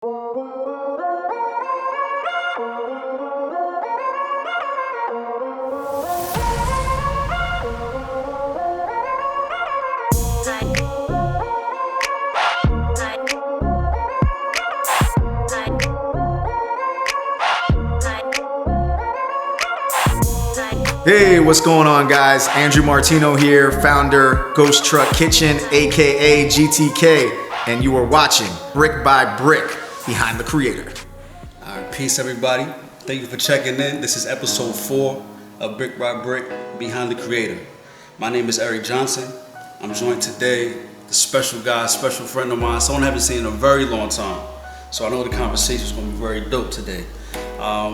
Hey, what's going on, guys? Andrew Martino here, founder Ghost Truck Kitchen, aka GTK, and you are watching Brick by Brick, Behind the Creator. All right, peace everybody. Thank you for checking in. This is episode 4 of Brick by Brick, Behind the Creator. My name is Eric Johnson. I'm joined today with a special guy, special friend of mine, someone I haven't seen in a very long time. So I know the conversation is going to be very dope today.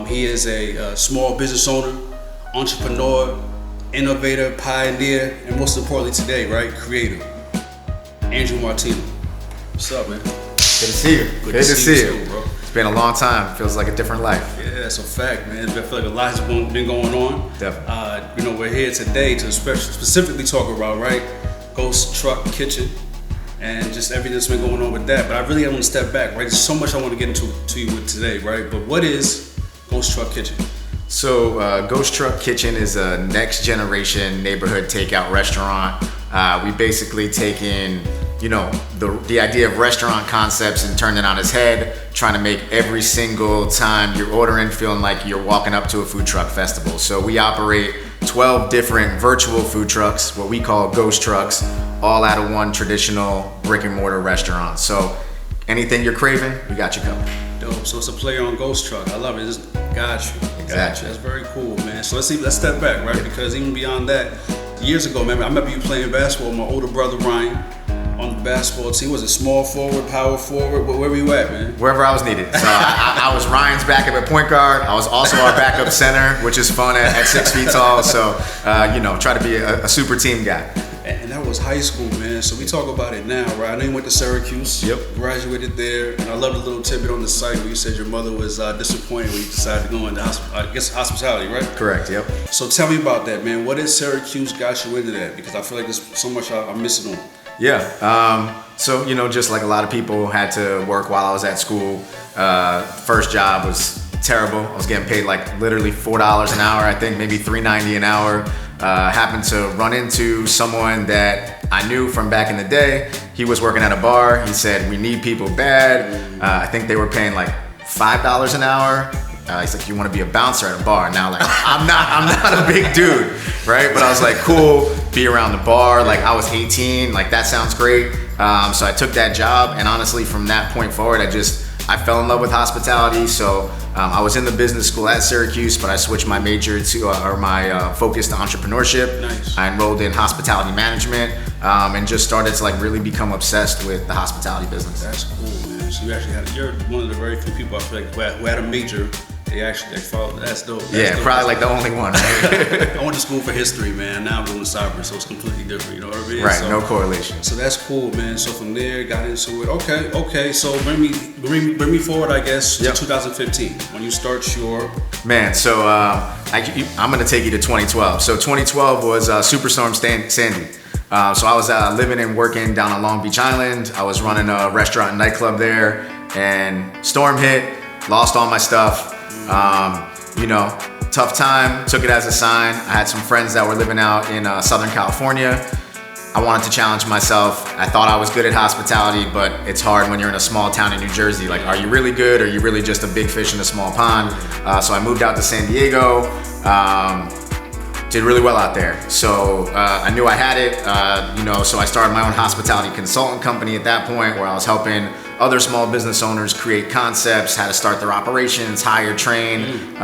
He is a small business owner, entrepreneur, innovator, pioneer, and most importantly today, right, creator. Andrew Martino. What's up, man? Good to see you. Good to see you, too, bro. It's been a long time. Feels like a different life. Yeah, that's a fact, man. I feel like a lot has been going on. Definitely. We're here today to specifically talk about, right, Ghost Truck Kitchen and just everything that's been going on with that. But I really want to step back, right? There's so much I want to get into you with today, right? But what is Ghost Truck Kitchen? So Ghost Truck Kitchen is a next generation neighborhood takeout restaurant. We basically taken, the idea of restaurant concepts and turned it on its head, trying to make every single time you're ordering feeling like you're walking up to a food truck festival. So we operate 12 different virtual food trucks, what we call ghost trucks, all out of one traditional brick and mortar restaurant. So anything you're craving, we got you covered. Dope. So it's a play on Ghost Truck. I love it. Got you. Exactly. That's very cool, man. So let's step back, right? Because even beyond that, years ago, man, I remember you playing basketball with my older brother Ryan on the basketball team. Was it small forward, power forward? Where were you at, man? Wherever I was needed. So I was Ryan's backup at point guard. I was also our backup center, which is fun at 6 feet tall. So try to be a super team guy. And that was high school, man. So we talk about it now, right? I know you went to Syracuse. Yep. Graduated there. And I love the little tidbit on the site where you said your mother was disappointed when you decided to go into hospitality, right? Correct, yep. So tell me about that, man. What is Syracuse got you into that? Because I feel like there's so much I'm missing on. Yeah. So, just like a lot of people, had to work while I was at school. First job was terrible. I was getting paid like literally $4 an hour, I think maybe $3.90 an hour. Happened to run into someone that I knew from back in the day. He was working at a bar. He said, we need people bad. I think they were paying like $5 an hour. He's like, you want to be a bouncer at a bar? Now, like, I'm not a big dude, right? But I was like, cool, be around the bar. Like, I was 18, like, that sounds great. So I took that job, and honestly, from that point forward, I fell in love with hospitality. So I was in the business school at Syracuse, but I switched my major to, my focus to entrepreneurship. Nice. I enrolled in hospitality management, and just started to like really become obsessed with the hospitality business. That's cool, man. So you're one of the very few people I feel like who had a major. They followed. That's dope. That's dope. Probably like the only one. Right? I went to school for history, man. Now I'm doing cyber, so it's completely different. You know what I mean? Right. So, no correlation. So that's cool, man. So from there, got into it. Okay. So bring me forward, I guess, to 2015 when you start your. Man, so I'm gonna take you to 2012. So 2012 was Superstorm Sandy. So I was living and working down on Long Beach Island. I was running a restaurant and nightclub there, and storm hit. Lost all my stuff. Tough time, took it as a sign. I had some friends that were living out in Southern California. I wanted to challenge myself. I thought I was good at hospitality, but it's hard when you're in a small town in New Jersey. Like, are you really good, or are you really just a big fish in a small pond? So I moved out to San Diego, did really well out there. So I knew I had it, so I started my own hospitality consultant company at that point, where I was helping other small business owners create concepts, how to start their operations, hire, train,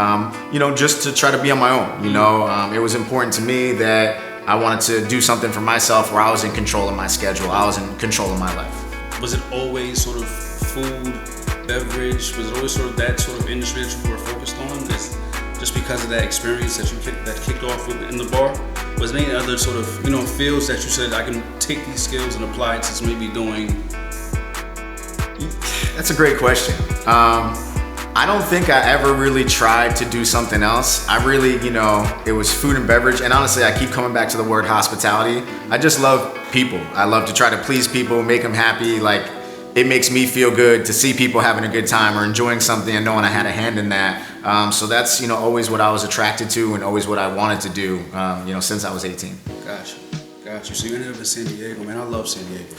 just to try to be on my own. It was important to me that I wanted to do something for myself where I was in control of my schedule. I was in control of my life. Was it always sort of food, beverage? Was it always sort of that sort of industry that you were focused on? Just because of that experience that kicked off in the bar? Was there any other sort of fields that you said I can take these skills and apply it to maybe doing? That's a great question. I don't think I ever really tried to do something else. I really, it was food and beverage. And honestly, I keep coming back to the word hospitality. I just love people. I love to try to please people, make them happy. Like, it makes me feel good to see people having a good time or enjoying something and knowing I had a hand in that. So that's, you know, always what I was attracted to and always what I wanted to do, you know, since I was 18. Gotcha. So you ended up in San Diego, man. I love San Diego.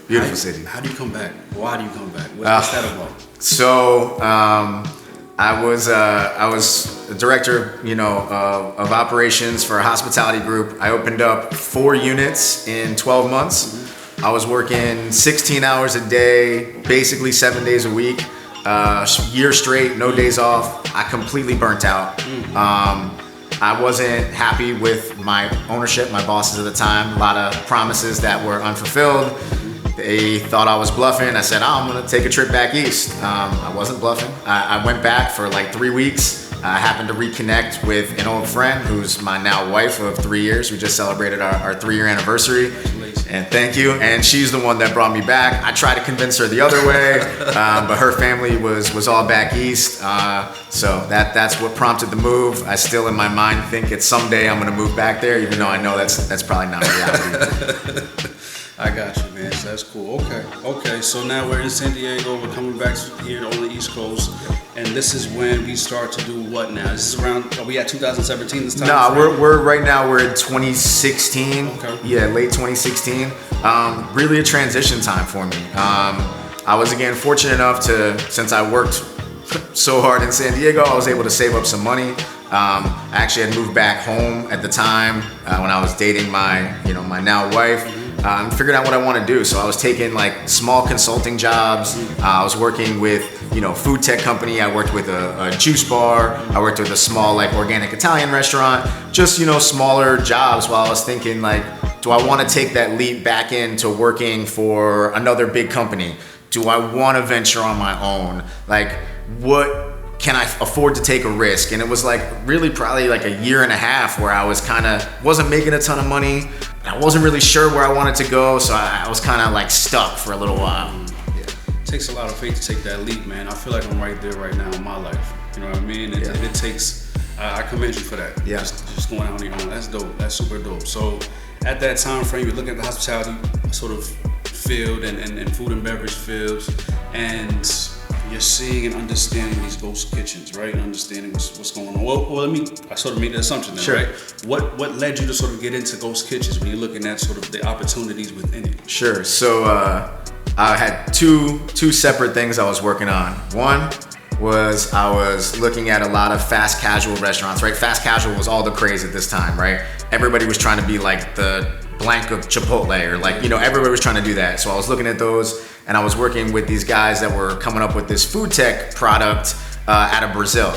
Beautiful city. How do you come back? Why do you come back? What's that about? So I was a director, you know, of operations for a hospitality group. I opened up 4 units in 12 months. I was working 16 hours a day, basically 7 days a week, year straight, no days off. I completely burnt out. I wasn't happy with my ownership, my bosses at the time. A lot of promises that were unfulfilled. They thought I was bluffing. I said, I'm gonna take a trip back east. I wasn't bluffing. I went back for like 3 weeks. I happened to reconnect with an old friend who's my now wife of 3 years. We just celebrated our 3-year anniversary. And thank you. And she's the one that brought me back. I tried to convince her the other way, but her family was all back east. So that's what prompted the move. I still in my mind think it's someday I'm gonna move back there, even though I know that's probably not reality. I got you, man. So that's cool. Okay. So now we're in San Diego. We're coming back here on the East Coast, and this is when we start to do what now? This is around. Are we at 2017 this time? No, we're right now. We're in 2016. Okay. Yeah, late 2016. Really a transition time for me. I was again fortunate enough to, since I worked so hard in San Diego, I was able to save up some money. I actually had moved back home at the time when I was dating my now wife. Figured out what I want to do. So I was taking like small consulting jobs. I was working with, food tech company. I worked with a juice bar. I worked with a small like organic Italian restaurant. Just, smaller jobs while I was thinking like, do I want to take that leap back into working for another big company? Do I want to venture on my own? Like, what can I afford to take a risk? And it was like really probably like a year and a half where I was wasn't making a ton of money. I wasn't really sure where I wanted to go, so I was kind of like stuck for a little while. Yeah. It takes a lot of faith to take that leap, man. I feel like I'm right there right now in my life. You know what I mean? It takes, I commend you for that. Yeah. Just going out on your own. That's dope. That's super dope. So at that time frame, you're looking at the hospitality sort of field and food and beverage fields, and you're seeing and understanding these ghost kitchens, right? And understanding what's going on. Well, I sort of made the assumption then, sure. Right? What led you to sort of get into ghost kitchens when you're looking at sort of the opportunities within it? Sure. So I had two separate things I was working on. One was I was looking at a lot of fast casual restaurants, right? Fast casual was all the craze at this time, right? Everybody was trying to be like the blank of Chipotle or like, everybody was trying to do that. So I was looking at those and I was working with these guys that were coming up with this food tech product out of Brazil.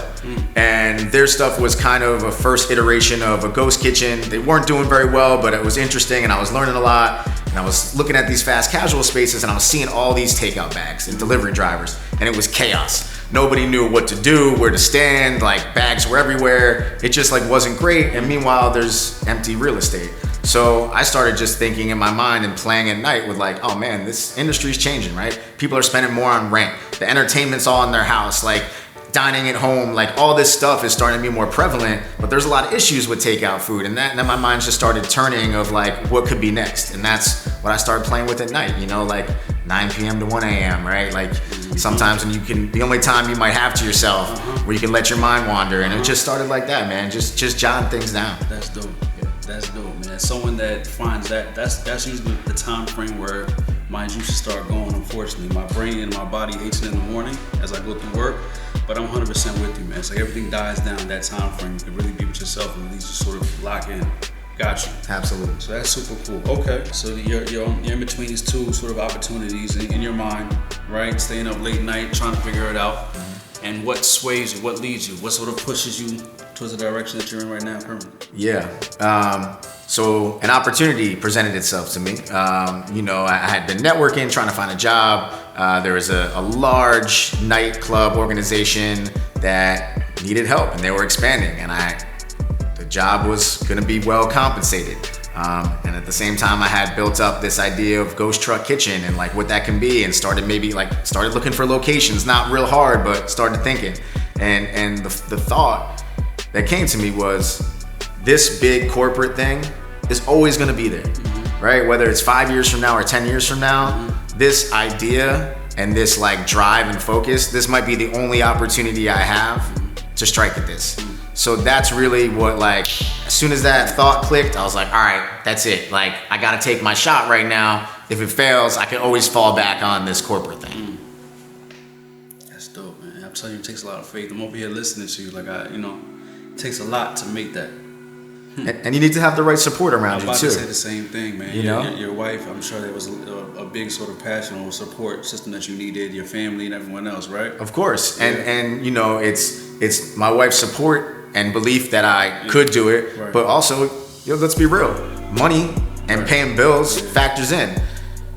And their stuff was kind of a first iteration of a ghost kitchen. They weren't doing very well, but it was interesting and I was learning a lot. And I was looking at these fast casual spaces and I was seeing all these takeout bags and delivery drivers, and it was chaos. Nobody knew what to do, where to stand, like bags were everywhere. It just like wasn't great. And meanwhile, there's empty real estate. So I started just thinking in my mind and playing at night with like, oh man, this industry's changing, right? People are spending more on rent. The entertainment's all in their house, like dining at home, like all this stuff is starting to be more prevalent, but there's a lot of issues with takeout food. And then my mind just started turning of like, what could be next? And that's what I started playing with at night, like 9 p.m. to 1 a.m., right? Like sometimes when the only time you might have to yourself where you can let your mind wander. And it just started like that, man. Just jotting things down. That's dope. That's dope, man. As someone that finds that's usually the time frame where my juices start going, unfortunately. My brain and my body hates it in the morning as I go through work, but I'm 100% with you, man. It's like everything dies down that time frame. You can really be with yourself and at least just sort of lock in. Got you. Absolutely. So that's super cool. Okay, so you're in between these two sort of opportunities in your mind, right? Staying up late night, trying to figure it out. And what sways you, what leads you, what sort of pushes you towards the direction that you're in right now currently? Yeah. So an opportunity presented itself to me. I had been networking, trying to find a job. There was a large nightclub organization that needed help and they were expanding, and the job was gonna be well compensated. And at the same time, I had built up this idea of ghost truck kitchen and like what that can be, and started looking for locations, not real hard, but started thinking. And the thought that came to me was, this big corporate thing is always gonna be there, right? Whether it's 5 years from now or 10 years from now, this idea and this like drive and focus, this might be the only opportunity I have to strike at this. So that's really what, like, as soon as that thought clicked, I was like, all right, that's it. Like, I gotta take my shot right now. If it fails, I can always fall back on this corporate thing. That's dope, man. I'm telling you, it takes a lot of faith. I'm over here listening to you. Like, it takes a lot to make that. And you need to have the right support around you, too. I was about to say the same thing, man. You know? Your wife, I'm sure there was a big sort of passion or support system that you needed, your family and everyone else, right? Of course. And you know, it's my wife's support and belief that I could do it, right. But also, let's be real, money and paying bills factors in.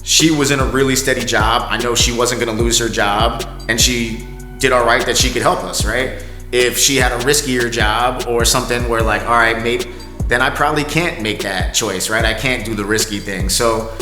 She was in a really steady job. I know she wasn't gonna lose her job, and she did all right that she could help us, right? If she had a riskier job or something where like, all right, maybe, then I probably can't make that choice, right? I can't do the risky thing. So,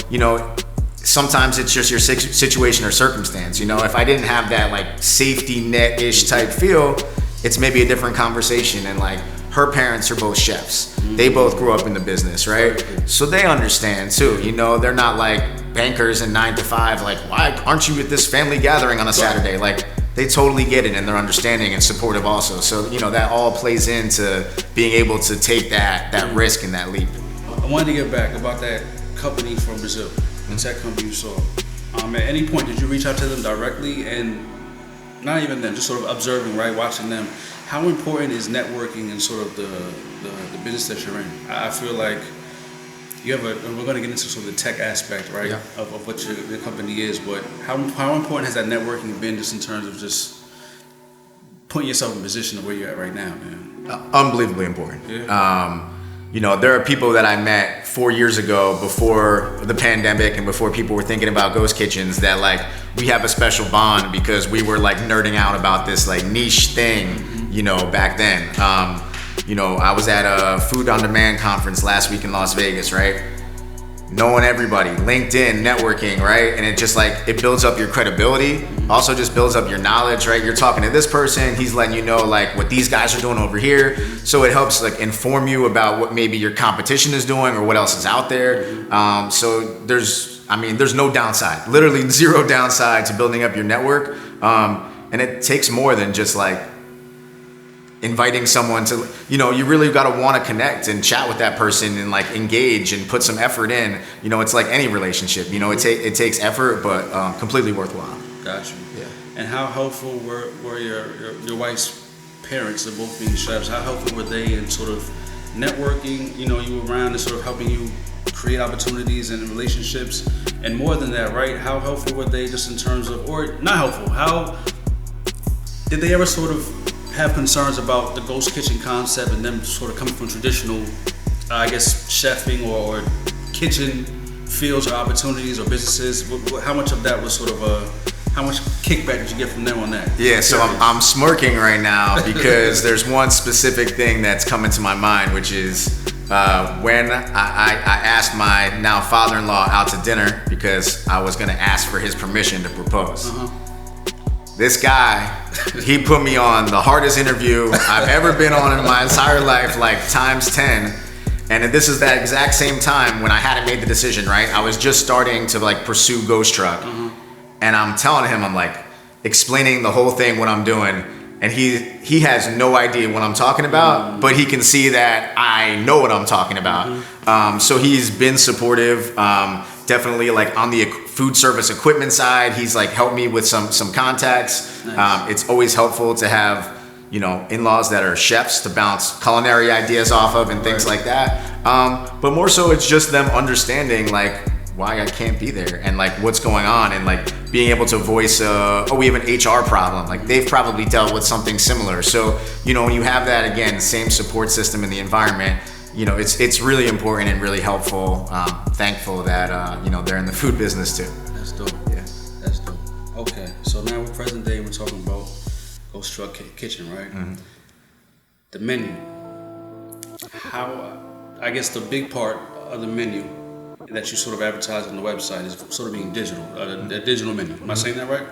sometimes it's just your situation or circumstance. If I didn't have that like safety net-ish type feel, it's maybe a different conversation. And like, her parents are both chefs. They both grew up in the business, right? So they understand too. They're not like bankers and 9 to 5. Like, why aren't you at this family gathering on a Saturday? Like, they totally get it, and they're understanding and supportive also. So that all plays into being able to take that risk and that leap. I wanted to get back about that company from Brazil, the tech company you saw. At any point, did you reach out to them directly? And not even then, just sort of observing, right, watching them. How important is networking in sort of the business that you're in? I feel like you have and we're going to get into sort of the tech aspect, right, of what your company is, but how important has that networking been just in terms of just putting yourself in position of where you're at right now, man? Unbelievably important. Yeah. There are people that I met 4 years ago before the pandemic and before people were thinking about ghost kitchens that like we have a special bond because we were like nerding out about this like niche thing, back then. I was at a food on demand conference last week in Las Vegas, right? Knowing everybody, LinkedIn, networking, right? And it just like, it builds up your credibility, also just builds up your knowledge, right? You're talking to this person, he's letting you know like what these guys are doing over here. So it helps like inform you about what maybe your competition is doing or what else is out there. So there's no downside, literally zero downside to building up your network. And it takes more than just like inviting someone to, you really got to want to connect and chat with that person and like engage and put some effort in. It's like any relationship, it takes effort, but completely worthwhile. Got you. Yeah. And how helpful were your wife's parents, they're both being chefs, how helpful were they in sort of networking, you around and sort of helping you create opportunities and relationships? And more than that, right, how helpful were they just in terms of, or not helpful, how did they ever sort of have concerns about the ghost kitchen concept and them sort of coming from traditional, chefing or kitchen fields or opportunities or businesses? How much of that was sort of how much kickback did you get from them on that? Yeah, so I'm smirking right now because there's one specific thing that's coming to my mind, which is when I asked my now father-in-law out to dinner because I was gonna ask for his permission to propose. This guy, he put me on the hardest interview I've ever been on in my entire life, like times 10. And this is that exact same time when I hadn't made the decision, right? I was just starting to like pursue Ghost Truck. And I'm telling him, I'm like explaining the whole thing, what I'm doing. And he has no idea what I'm talking about, but he can see that I know what I'm talking about. So he's been supportive. Definitely like on the food service equipment side, he's like helped me with some contacts. Nice. It's always helpful to have, in-laws that are chefs to bounce culinary ideas off of and things like that. But more so it's just them understanding like why I can't be there and like what's going on and like being able to voice, we have an HR problem. Like they've probably dealt with something similar. So, when you have that, again, same support system in the environment, it's really important and really helpful. Thankful that, they're in the food business too. That's dope. Yeah. That's dope. Okay, so now we're present day, we're talking about Ghost Truck Kitchen, right? The menu. How, the big part of the menu that you sort of advertise on the website is sort of being digital, a digital menu. Am I saying that right?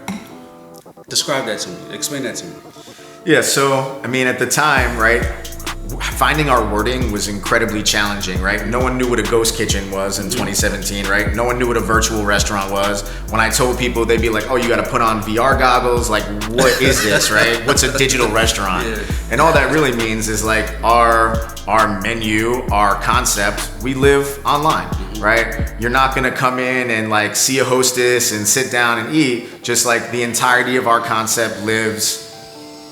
Describe that to me. Explain that to me. Yeah, so, at the time, right, finding our wording was incredibly challenging, right? No one knew what a ghost kitchen was in 2017, right? No one knew what a virtual restaurant was. When I told people, they'd be like, oh, you got to put on VR goggles. Like, what is this, right? What's a digital restaurant? Yeah. And all that really means is like our menu, our concept, we live online, right? You're not gonna come in and like see a hostess and sit down and eat. Just like the entirety of our concept lives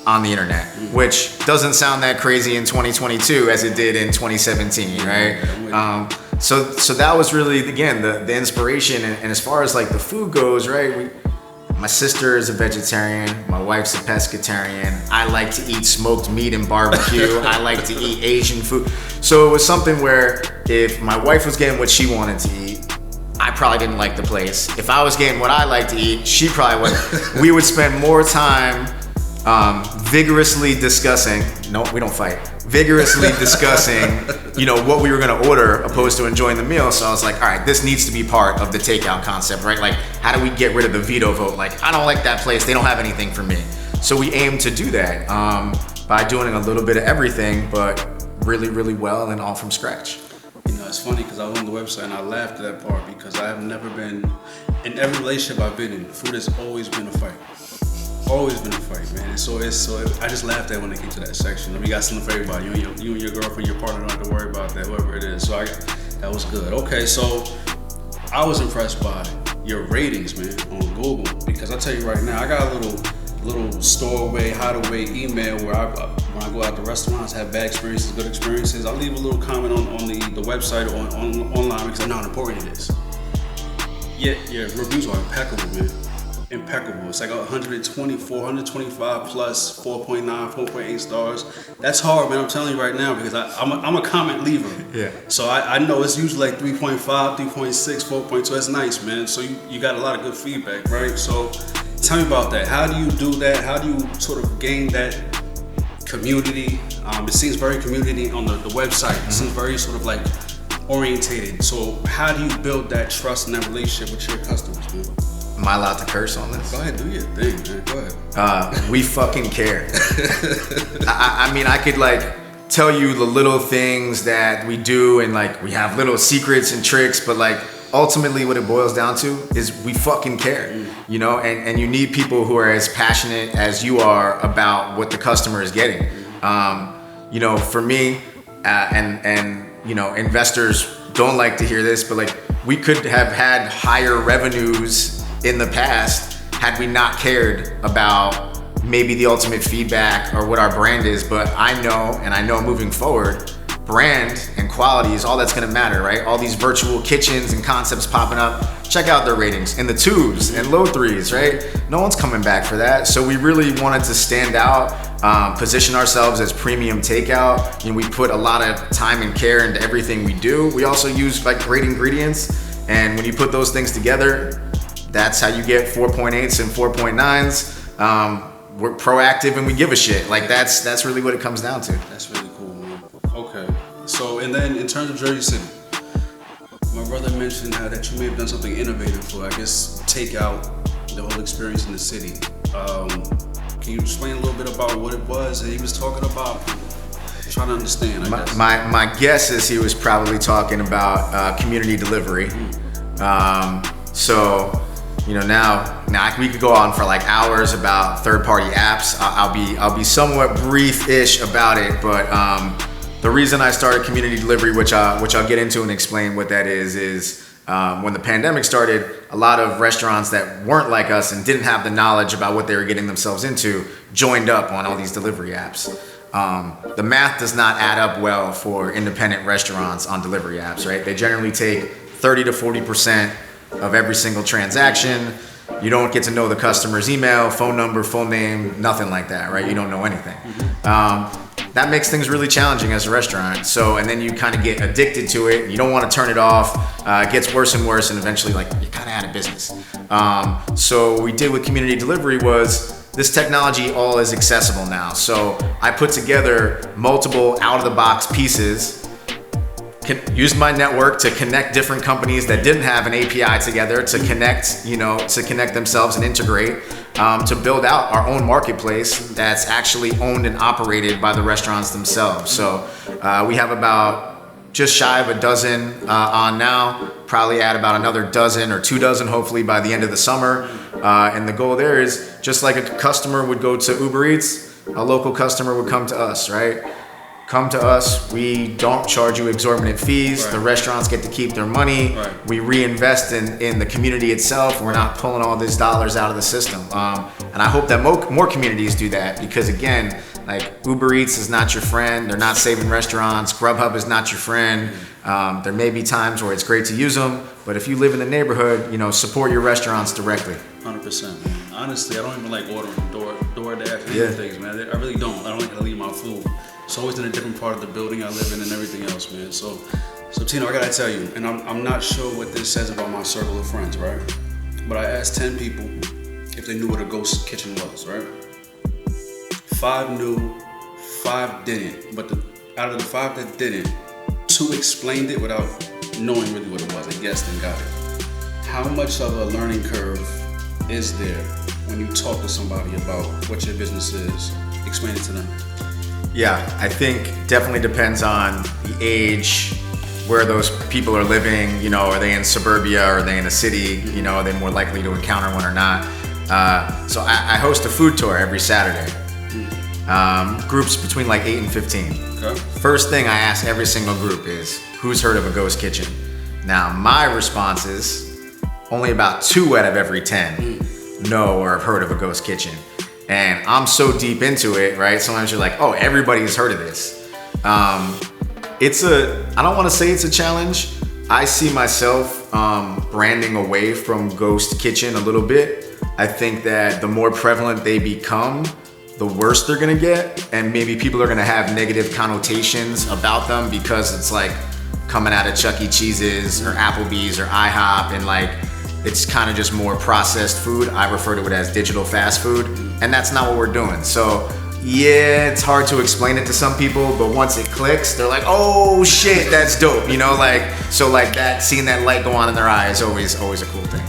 on the internet, which doesn't sound that crazy in 2022 as it did in 2017, right? So that was really, again, the inspiration. And as far as like the food goes, right? My sister is a vegetarian. My wife's a pescatarian. I like to eat smoked meat and barbecue. I like to eat Asian food. So it was something where if my wife was getting what she wanted to eat, I probably didn't like the place. If I was getting what I like to eat, she probably would. We would spend more time vigorously discussing, no, we don't fight, vigorously discussing, what we were gonna order opposed to enjoying the meal. So I was like, all right, this needs to be part of the takeout concept, right? Like, how do we get rid of the veto vote? Like, I don't like that place, they don't have anything for me. So we aim to do that by doing a little bit of everything, but really, really well and all from scratch. It's funny because I was on the website and I laughed at that part because I have never been, in every relationship I've been in, food has always been a fight. Always been a fight, man. And so I just laughed at when it came to that section. We got something for everybody. You and your girlfriend, your partner don't have to worry about that, whoever it is. So that was good. Okay, so I was impressed by your ratings, man, on Google, because I tell you right now, I got a little stowaway, hideaway email where when I go out to restaurants, have bad experiences, good experiences, I'll leave a little comment on the website or online because I know how important it is. Yeah, your reviews are impeccable, man. Impeccable. It's like 124, 125 plus 4.9, 4.8 stars. That's hard, man. I'm telling you right now because I'm a comment leaver. Yeah. So I know it's usually like 3.5, 3.6, 4.2. That's nice, man. So you got a lot of good feedback, right? So tell me about that. How do you do that? How do you sort of gain that community? It seems very community on the website. It seems very sort of like orientated. So how do you build that trust and that relationship with your customers, man? Am I allowed to curse on this? Go ahead, do your thing, man. Go ahead. We fucking care. I mean, I could like tell you the little things that we do and like we have little secrets and tricks, but like ultimately what it boils down to is we fucking care, and you need people who are as passionate as you are about what the customer is getting. For me, investors don't like to hear this, but like we could have had higher revenues in the past had we not cared about maybe the ultimate feedback or what our brand is. But I know moving forward, brand and quality is all that's gonna matter, right? All these virtual kitchens and concepts popping up, check out their ratings in the 2s and low 3s, right? No one's coming back for that. So we really wanted to stand out, position ourselves as premium takeout. We put a lot of time and care into everything we do. We also use like great ingredients. And when you put those things together, that's how you get 4.8s and 4.9s. We're proactive and we give a shit. Like that's really what it comes down to. That's really cool, man. Okay. So, and then in terms of Jersey City, my brother mentioned that you may have done something innovative for, I guess, take out the whole experience in the city. Can you explain a little bit about what it was that he was talking about? I'm trying to understand, I guess. My guess is he was probably talking about community delivery. Now we could go on for like hours about third-party apps. I'll be somewhat brief-ish about it, but the reason I started community delivery, which I'll get into and explain what that is when the pandemic started, a lot of restaurants that weren't like us and didn't have the knowledge about what they were getting themselves into joined up on all these delivery apps. The math does not add up well for independent restaurants on delivery apps, right? They generally take 30 to 40% of every single transaction. You don't get to know the customer's email, phone number, full name, nothing like that, right? You don't know anything. That makes things really challenging as a restaurant. So, and then you kind of get addicted to it. You don't want to turn it off. It gets worse and worse, and eventually, like, you're kind of out of business. So what we did with community delivery was this technology all is accessible now. So I put together multiple out-of-the-box pieces used my network to connect different companies that didn't have an API together to connect themselves and integrate, to build out our own marketplace that's actually owned and operated by the restaurants themselves. So we have about just shy of a dozen on now, probably add about another dozen or 2 dozen hopefully by the end of the summer. And the goal there is just like a customer would go to Uber Eats, a local customer would come to us, right? Come to us, we don't charge you exorbitant fees. Right. The restaurants get to keep their money. Right. We reinvest in the community itself. We're not pulling all these dollars out of the system. And I hope that more communities do that, because again, like Uber Eats is not your friend. They're not saving restaurants. Grubhub is not your friend. There may be times where it's great to use them, but if you live in the neighborhood, support your restaurants directly. 100%. Honestly, I don't even like ordering DoorDash and things, man. I really don't. I don't like to leave my food. It's always in a different part of the building I live in and everything else, man. So Tino, I gotta tell you, and I'm not sure what this says about my circle of friends, right? But I asked 10 people if they knew what a ghost kitchen was, right? 5 knew, 5 didn't. But out of the 5 that didn't, 2 explained it without knowing really what it was. They guessed and got it. How much of a learning curve is there when you talk to somebody about what your business is? Explain it to them. Yeah, I think definitely depends on the age, where those people are living. Are they in suburbia? Are they in a city? Are they more likely to encounter one or not? So I host a food tour every Saturday. Groups between like 8 and 15. Okay. First thing I ask every single group is, who's heard of a ghost kitchen? Now, my response is only about 2 out of every 10 know or have heard of a ghost kitchen. And I'm so deep into it, right? Sometimes you're like, oh, everybody's heard of this. I don't want to say it's a challenge. I see myself branding away from ghost kitchen a little bit. I think that the more prevalent they become, the worse they're gonna get. And maybe people are gonna have negative connotations about them because it's like coming out of Chuck E. Cheese's or Applebee's or IHOP, and like, it's kind of just more processed food. I refer to it as digital fast food, and that's not what we're doing. So yeah, it's hard to explain it to some people, but once it clicks, they're like, oh shit, that's dope. So like that, seeing that light go on in their eye is always a cool thing.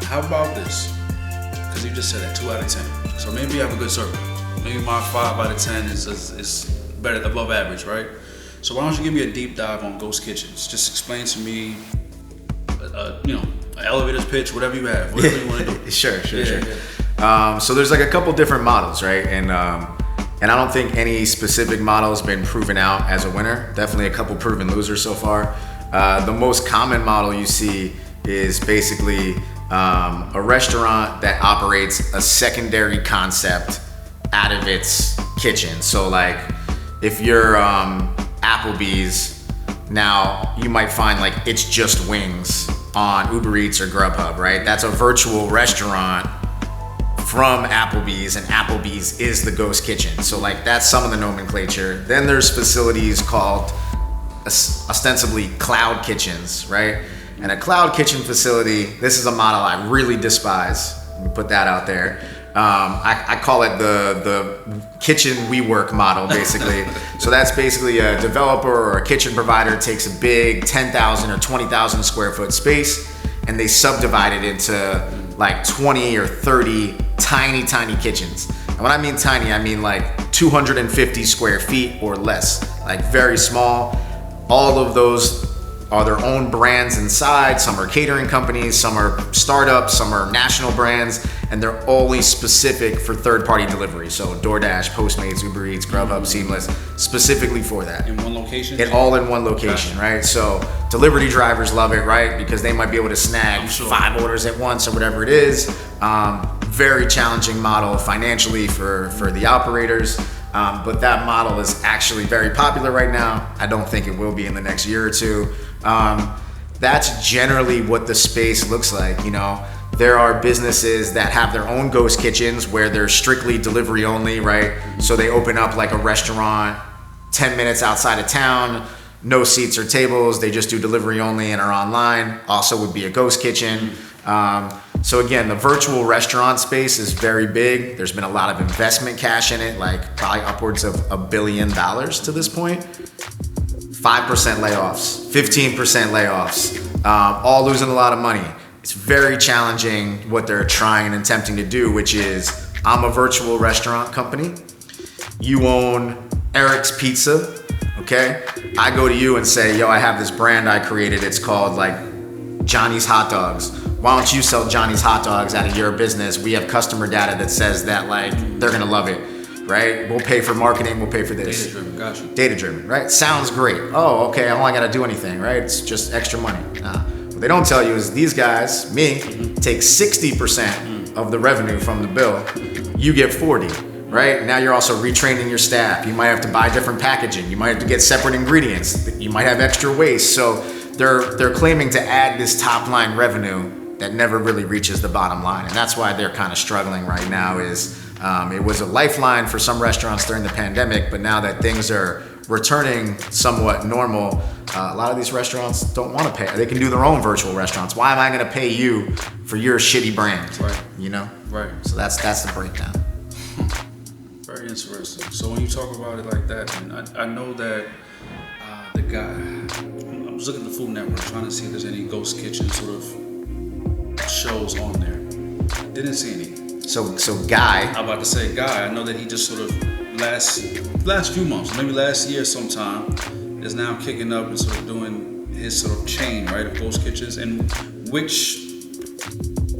How about this? Because you just said that 2 out of 10. So maybe you have a good circle. Maybe my 5 out of 10 is better, above average, right? So why don't you give me a deep dive on ghost kitchens? Just explain to me, an elevator's pitch, whatever you have, whatever you want to do. Sure. So there's like a couple different models, right? And I don't think any specific model has been proven out as a winner. Definitely a couple proven losers so far. The most common model you see is basically a restaurant that operates a secondary concept out of its kitchen. So like if you're Applebee's, now you might find like it's just wings on Uber Eats or Grubhub, right? That's a virtual restaurant from Applebee's, and Applebee's is the ghost kitchen. So like that's some of the nomenclature. Then there's facilities called ostensibly cloud kitchens, right? And a cloud kitchen facility, this is a model I really despise. Let me put that out there. I call it the kitchen WeWork model, basically. So that's basically a developer or a kitchen provider takes a big 10,000 or 20,000 square foot space, and they subdivide it into like 20 or 30 tiny kitchens. And when I mean tiny, I mean like 250 square feet or less, like very small. All of those are their own brands inside. Some are catering companies, some are startups, some are national brands, and they're always specific for third-party delivery. So DoorDash, Postmates, Uber Eats, Grubhub, Seamless, specifically for that. In one location? All in one location, right? So delivery drivers love it, right? Because they might be able to snag 5 orders at once or whatever it is. Very challenging model financially for the operators. But that model is actually very popular right now. I don't think it will be in the next year or 2. That's generally what the space looks like. There are businesses that have their own ghost kitchens where they're strictly delivery only, right? So they open up like a restaurant 10 minutes outside of town, no seats or tables, they just do delivery only and are online. Also would be a ghost kitchen. So again, the virtual restaurant space is very big. There's been a lot of investment cash in it, like probably upwards of $1 billion to this point. 5% layoffs, 15% layoffs, all losing a lot of money. It's very challenging what they're trying and attempting to do, which is, I'm a virtual restaurant company. You own Eric's Pizza, okay? I go to you and say, yo, I have this brand I created. It's called like Johnny's Hot Dogs. Why don't you sell Johnny's Hot Dogs out of your business? We have customer data that says that like they're gonna love it, right? We'll pay for marketing, we'll pay for this. Data-driven, gotcha. Data-driven, right? Sounds great. Oh, okay, I don't gotta do anything, right? It's just extra money. What they don't tell you is these guys, me, take 60% of the revenue from the bill. You get 40, right? Now you're also retraining your staff. You might have to buy different packaging. You might have to get separate ingredients. You might have extra waste. So they're claiming to add this top line revenue that never really reaches the bottom line. And that's why they're kind of struggling right now is it was a lifeline for some restaurants during the pandemic, but now that things are returning somewhat normal, a lot of these restaurants don't want to pay. They can do their own virtual restaurants. Why am I going to pay you for your shitty brand? Right. You know? Right. So that's the breakdown. Very interesting. So when you talk about it like that, and I know that the guy, I was looking at the Food Network trying to see if there's any ghost kitchen sort of shows on there. Didn't see any. So Guy. I'm about to say Guy. I know that he just sort of last few months, maybe last year sometime, is now kicking up and sort of doing his sort of chain, right, of ghost kitchens. And which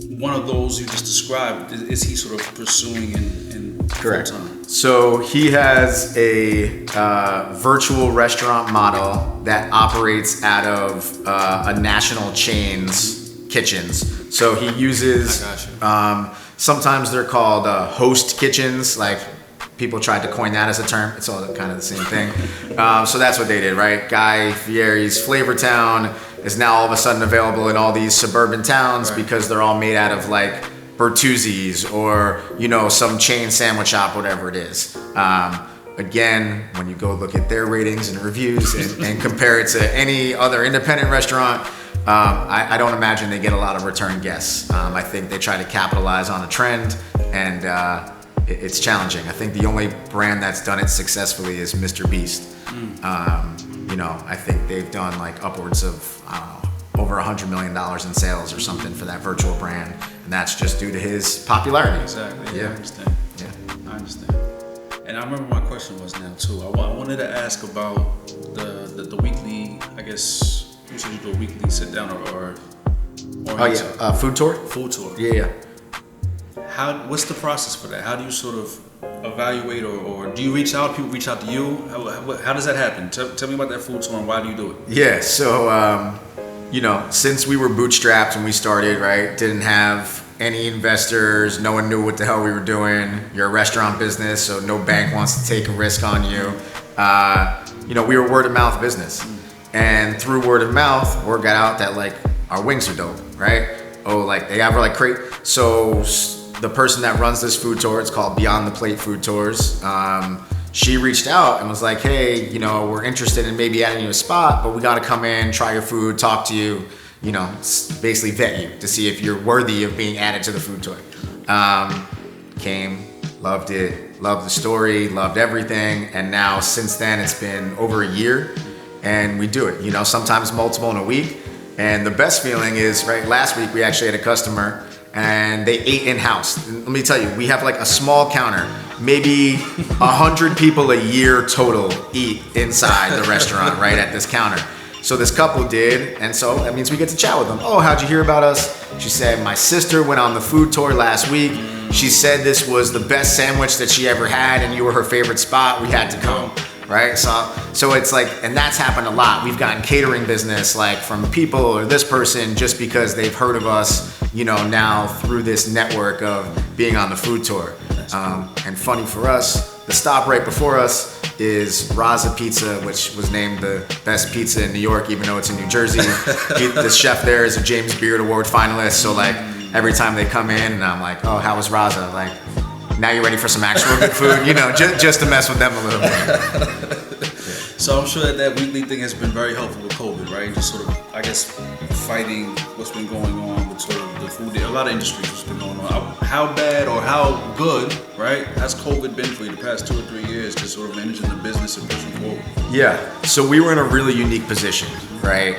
one of those you just described is he sort of pursuing in Correct. full-time? So he has a virtual restaurant model that operates out of a national chain's kitchens. So he uses, sometimes they're called host kitchens, like people tried to coin that as a term. It's all kind of the same thing. So that's what they did, right? Guy Fieri's Flavortown is now all of a sudden available in all these suburban towns because they're all made out of like Bertuzzi's or, you know, some chain sandwich shop, whatever it is. Again, when you go look at their ratings and reviews and compare it to any other independent restaurant, I don't imagine they get a lot of return guests. I think they try to capitalize on a trend, and it's challenging. I think the only brand that's done it successfully is Mr. Beast. You know, I think they've done like upwards of, I don't know, over $100 million in sales or something for that virtual brand, and that's just due to his popularity. Exactly. Yeah. I understand. Yeah. I understand. And I remember my question was now too. I wanted to ask about the weekly. I guess we should do a weekly sit down or Food tour. Food tour. Yeah. What's the process for that? How do you sort of evaluate, or do you reach out? People reach out to you. How does that happen? Tell me about that food tour and why do you do it? Yeah. So you know, since we were bootstrapped when we started, right, didn't have any investors, no one knew what the hell we were doing. You're a restaurant business, so no bank wants to take a risk on you. You know, we were word of mouth business, and through word of mouth, word got out that like our wings are dope, right? Oh, like they have like crate. So the person that runs this food tour, it's called Beyond the Plate Food Tours. She reached out and was like, hey, you know, we're interested in maybe adding you a spot, but we got to come in, try your food, talk to you, you know, basically vet you to see if you're worthy of being added to the food tour. Came, loved it, loved the story, loved everything. And now since then, it's been over a year and we do it, you know, sometimes multiple in a week. And the best feeling is, right, last week we actually had a customer and they ate in-house. And let me tell you, we have like a small counter. Maybe 100 people a year total eat inside the restaurant, right, at this counter. So this couple did, and so that means we get to chat with them. Oh, how'd you hear about us? She said, my sister went on the food tour last week. She said this was the best sandwich that she ever had and you were her favorite spot. We had to come, right? So it's like, and that's happened a lot. We've gotten catering business like from people or this person just because they've heard of us, you know, now through this network of being on the food tour. And funny for us, the stop right before us is Raza Pizza, which was named the best pizza in New York, even though it's in New Jersey. The chef there is a James Beard Award finalist, so like every time they come in, and I'm like, oh, how was Raza? Like, now you're ready for some actual good food, you know, just to mess with them a little bit. So I'm sure that weekly thing has been very helpful with COVID, right? Just sort of, I guess, fighting what's been going on with sort of the food, a lot of industries what's been going on. How bad or how good, right, has COVID been for you the past 2 or 3 years, just sort of managing the business and pushing forward? Yeah, so we were in a really unique position, right?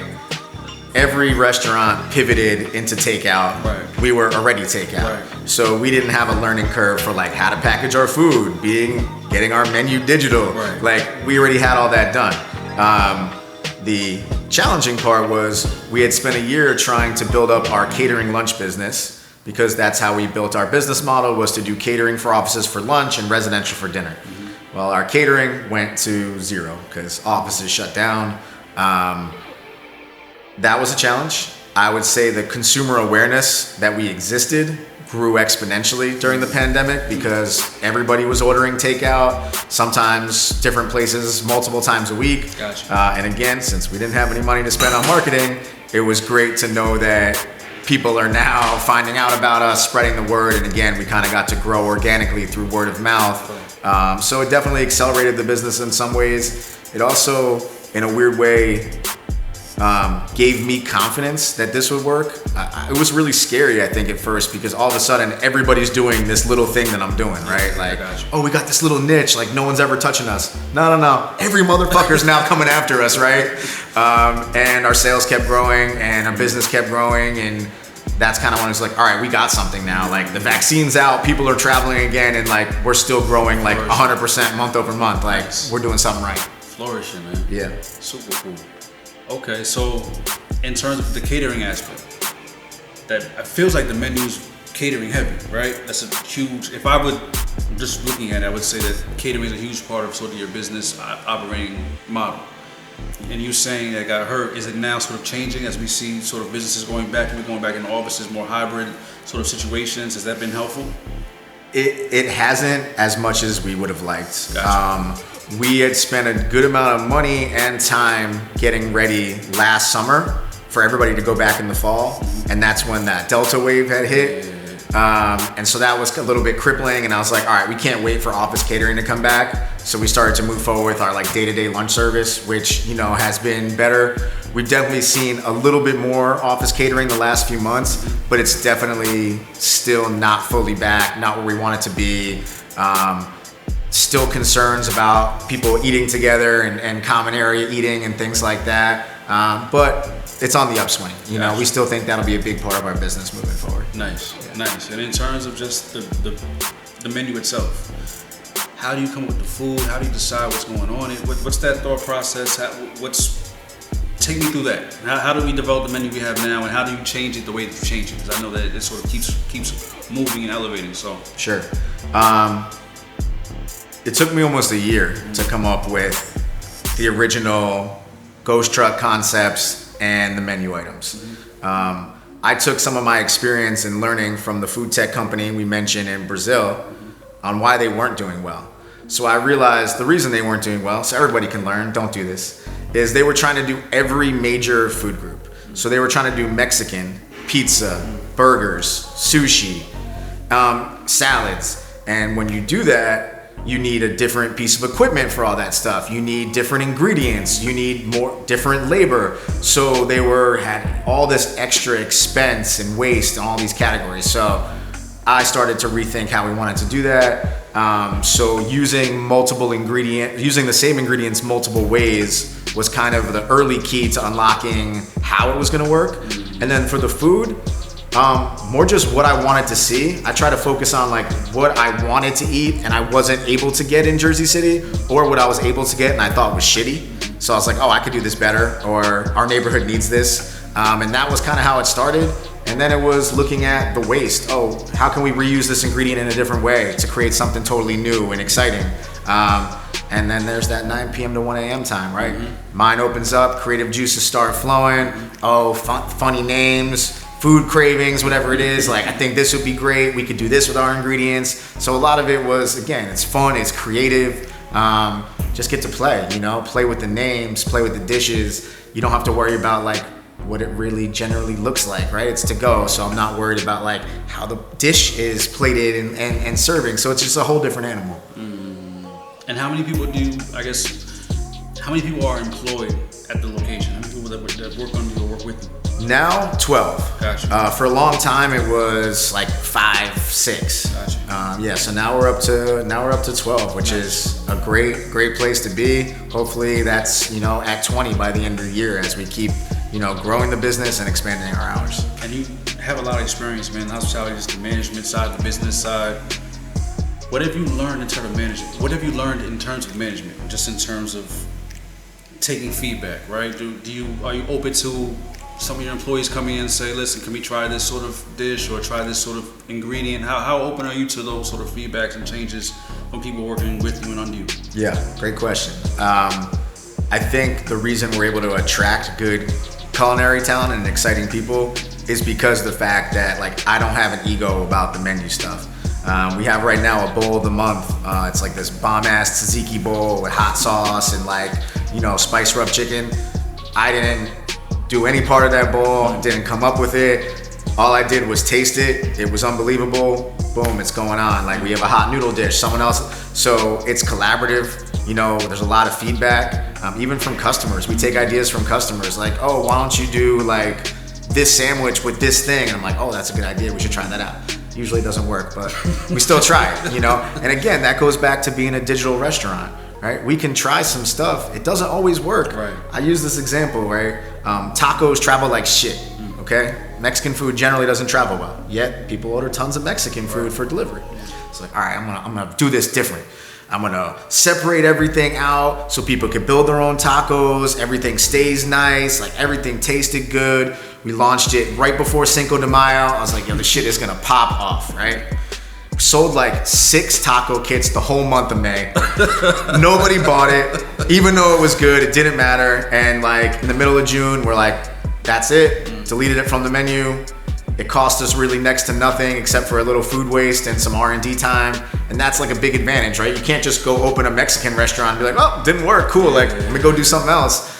Every restaurant pivoted into takeout. Right. We were already takeout. Right. So we didn't have a learning curve for like how to package our food, getting our menu digital. Right. Like we already had all that done. The challenging part was we had spent a year trying to build up our catering lunch business, because that's how we built our business model, was to do catering for offices for lunch and residential for dinner. Mm-hmm. Well, our catering went to zero because offices shut down. That was a challenge. I would say the consumer awareness that we existed grew exponentially during the pandemic because everybody was ordering takeout, sometimes different places, multiple times a week. Gotcha. And again, since we didn't have any money to spend on marketing, it was great to know that people are now finding out about us, spreading the word, and again, we kind of got to grow organically through word of mouth. So it definitely accelerated the business in some ways. It also, in a weird way, gave me confidence that this would work. It was really scary, I think, at first, because all of a sudden everybody's doing this little thing that I'm doing, right? Like, oh, we got this little niche, like no one's ever touching us. No. Every motherfucker's now coming after us, right? And our sales kept growing and our business kept growing, and that's kind of when it's like, all right, we got something now. Like the vaccine's out, people are traveling again, and like we're still growing like 100% month over month. Like we're doing something right. Flourishing, man. Yeah. Super cool. Okay, so in terms of the catering aspect, that it feels like the menu's catering heavy, right? That's a huge, if I would, just looking at it, I would say that catering is a huge part of sort of your business operating model. And you saying that got hurt, is it now sort of changing as we see sort of businesses going back into offices, more hybrid sort of situations? Has that been helpful? It hasn't as much as we would have liked. Gotcha. We had spent a good amount of money and time getting ready last summer for everybody to go back in the fall, and that's when that Delta wave had hit. And so that was a little bit crippling, and I was like, all right, we can't wait for office catering to come back. So we started to move forward with our like day-to-day lunch service, which, you know, has been better. We've definitely seen a little bit more office catering the last few months, but it's definitely still not fully back, not where we want it to be. Still concerns about people eating together and common area eating and things like that. But it's on the upswing. You know, we still think that'll be a big part of our business moving forward. Nice. And in terms of just the menu itself, how do you come up with the food? How do you decide what's going on? What's that thought process? Take me through that. How do we develop the menu we have now, and how do you change it the way that you change it? Because I know that it sort of keeps moving and elevating. So sure. It took me almost a year to come up with the original ghost truck concepts and the menu items. I took some of my experience in learning from the food tech company we mentioned in Brazil on why they weren't doing well. So I realized the reason they weren't doing well, so everybody can learn, don't do this, is they were trying to do every major food group. So they were trying to do Mexican, pizza, burgers, sushi, salads. And when you do that, you need a different piece of equipment for all that stuff. You need different ingredients. You need different labor. So they had all this extra expense and waste in all these categories. So I started to rethink how we wanted to do that. So using the same ingredients multiple ways was kind of the early key to unlocking how it was going to work. And then for the food, more just what I wanted to see. I try to focus on like what I wanted to eat and I wasn't able to get in Jersey City, or what I was able to get and I thought was shitty. So I was like, oh, I could do this better, or our neighborhood needs this. And that was kind of how it started. And then it was looking at the waste. Oh, how can we reuse this ingredient in a different way to create something totally new and exciting? And then there's that 9 p.m. to 1 a.m. time, right? Mind opens up, creative juices start flowing. Oh, funny names, food cravings, whatever it is. Like, I think this would be great. We could do this with our ingredients. So a lot of it was, again, it's fun, it's creative. Just get to play, play with the names, play with the dishes. You don't have to worry about like what it really generally looks like, right? It's to go. So I'm not worried about like how the dish is plated and serving. So it's just a whole different animal. And how many people how many people are employed at the location? How many people that work under you or work with you? Now 12. Gotcha. For a long time it was like 5, 6. Gotcha. Yeah, so now we're up to 12, which is a great place to be. Hopefully that's, at 20 by the end of the year as we keep, growing the business and expanding our hours. And you have a lot of experience, man. Hospitality is the management side, the business side. What have you learned in terms of management? What have you learned in terms of management? Just in terms of taking feedback, right? Are you open to some of your employees coming in and say, listen, can we try this sort of dish or try this sort of ingredient? How open are you to those sort of feedbacks and changes from people working with you and under you? Yeah, great question. I think the reason we're able to attract good culinary talent and exciting people is because of the fact that I don't have an ego about the menu stuff. We have right now a bowl of the month. It's like this bomb-ass tzatziki bowl with hot sauce and spice rub chicken. I didn't do any part of that bowl, didn't come up with it. All I did was taste it. It was unbelievable. Boom, it's going on. We have a hot noodle dish, someone else. So it's collaborative. There's a lot of feedback, even from customers. We take ideas from customers oh, why don't you do this sandwich with this thing? And I'm like, oh, that's a good idea. We should try that out. Usually it doesn't work, but we still try it, And again, that goes back to being a digital restaurant, right? We can try some stuff. It doesn't always work. Right. I use this example, right? Tacos travel like shit, okay? Mexican food generally doesn't travel well, yet people order tons of Mexican food for delivery. It's all right, I'm gonna do this different. I'm gonna separate everything out so people can build their own tacos. Everything stays nice, everything tasted good. We launched it right before Cinco de Mayo. I was like, yo, this shit is gonna pop off, right? We sold 6 taco kits the whole month of May. Nobody bought it, even though it was good, it didn't matter. And in the middle of June, we're like, that's it, deleted it from the menu. It cost us really next to nothing except for a little food waste and some R&D time. And that's a big advantage, right? You can't just go open a Mexican restaurant and be like, oh, didn't work, cool, let me go do something else.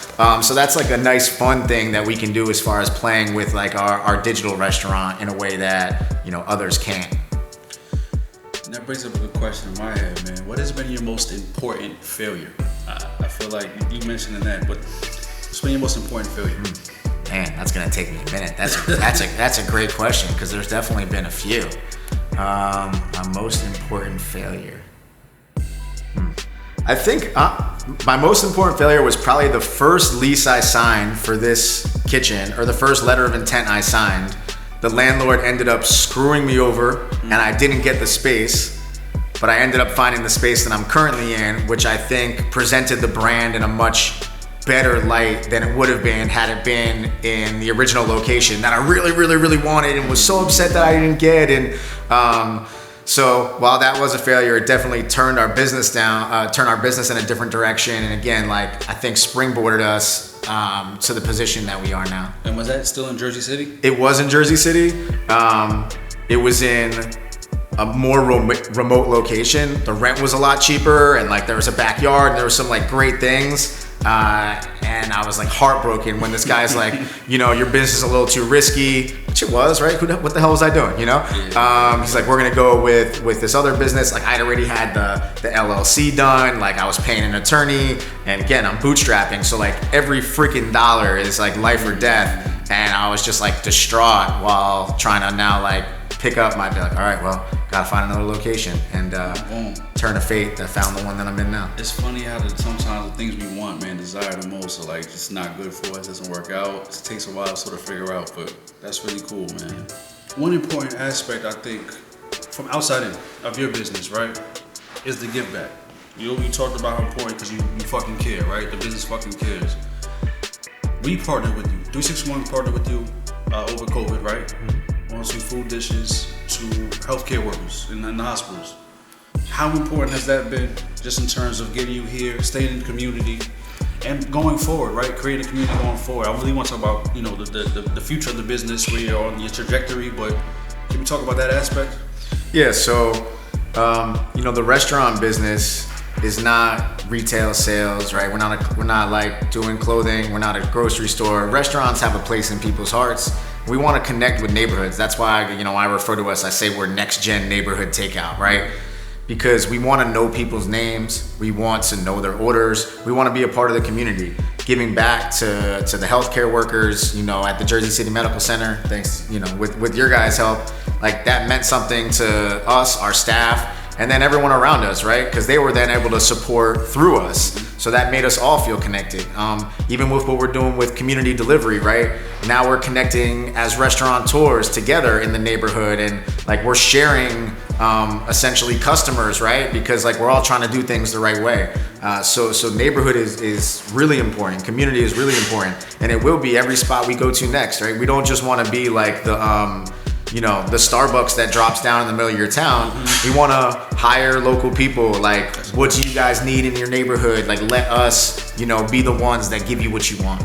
So that's a nice fun thing that we can do as far as playing with our digital restaurant in a way that, others can't. And that brings up a good question in my head, man. What has been your most important failure? I feel like you mentioned that, but what's been your most important failure? Man, that's gonna take me a minute. That's a great question because there's definitely been a few. My most important failure. I think my most important failure was probably the first lease I signed for this kitchen, or the first letter of intent I signed. The landlord ended up screwing me over, and I didn't get the space. But I ended up finding the space that I'm currently in, which I think presented the brand in a much better light than it would have been had it been in the original location that I really wanted and was so upset that I didn't get. And so while that was a failure, it definitely turned our business in a different direction. And again, I think springboarded us to the position that we are now. And was that still in Jersey City? It was in Jersey City. It was in a more remote location. The rent was a lot cheaper, and there was a backyard, and there was some great things. And I was heartbroken when this guy's your business is a little too risky, which it was, right? What the hell was I doing, He's we're gonna go with this other business. I'd already had the LLC done, I was paying an attorney, and again, I'm bootstrapping, so every freaking dollar is life or death, and I was just distraught while trying to now pick up my, all right, well, gotta find another location, and turn of fate that found the one that I'm in now. It's funny how sometimes the things we want, man, desire the most, are just not good for us, doesn't work out. It takes a while to sort of figure out, but that's really cool, man. One important aspect, I think, from outside in of your business, right, is the give back. You talked about how important, because you fucking care, right? The business fucking cares. We partnered with you. 361 partnered with you over COVID, right? On some food dishes to healthcare workers in the hospitals. How important has that been, just in terms of getting you here, staying in the community, and going forward, right? Creating a community going forward. I really want to talk about, the future of the business, where you're on your trajectory, but can we talk about that aspect? Yeah, so, the restaurant business is not retail sales, right? We're not doing clothing. We're not a grocery store. Restaurants have a place in people's hearts. We want to connect with neighborhoods. That's why, I refer to us, I say we're next gen neighborhood takeout, right? Because we want to know people's names. We want to know their orders. We want to be a part of the community. giving back to the healthcare workers, at the Jersey City Medical Center. Thanks, with your guys' help, like that meant something to us, our staff, and then everyone around us, right? Because they were then able to support through us. So that made us all feel connected. Even with what we're doing with community delivery, right? Now we're connecting as restaurateurs together in the neighborhood, and like we're sharing essentially customers, right? Because like we're all trying to do things the right way. So neighborhood is really important. Community is really important, and it will be every spot we go to next, right? We don't just want to be like the Starbucks that drops down in the middle of your town. We want to hire local people. Like, what do you guys need in your neighborhood? Like, let us, be the ones that give you what you want.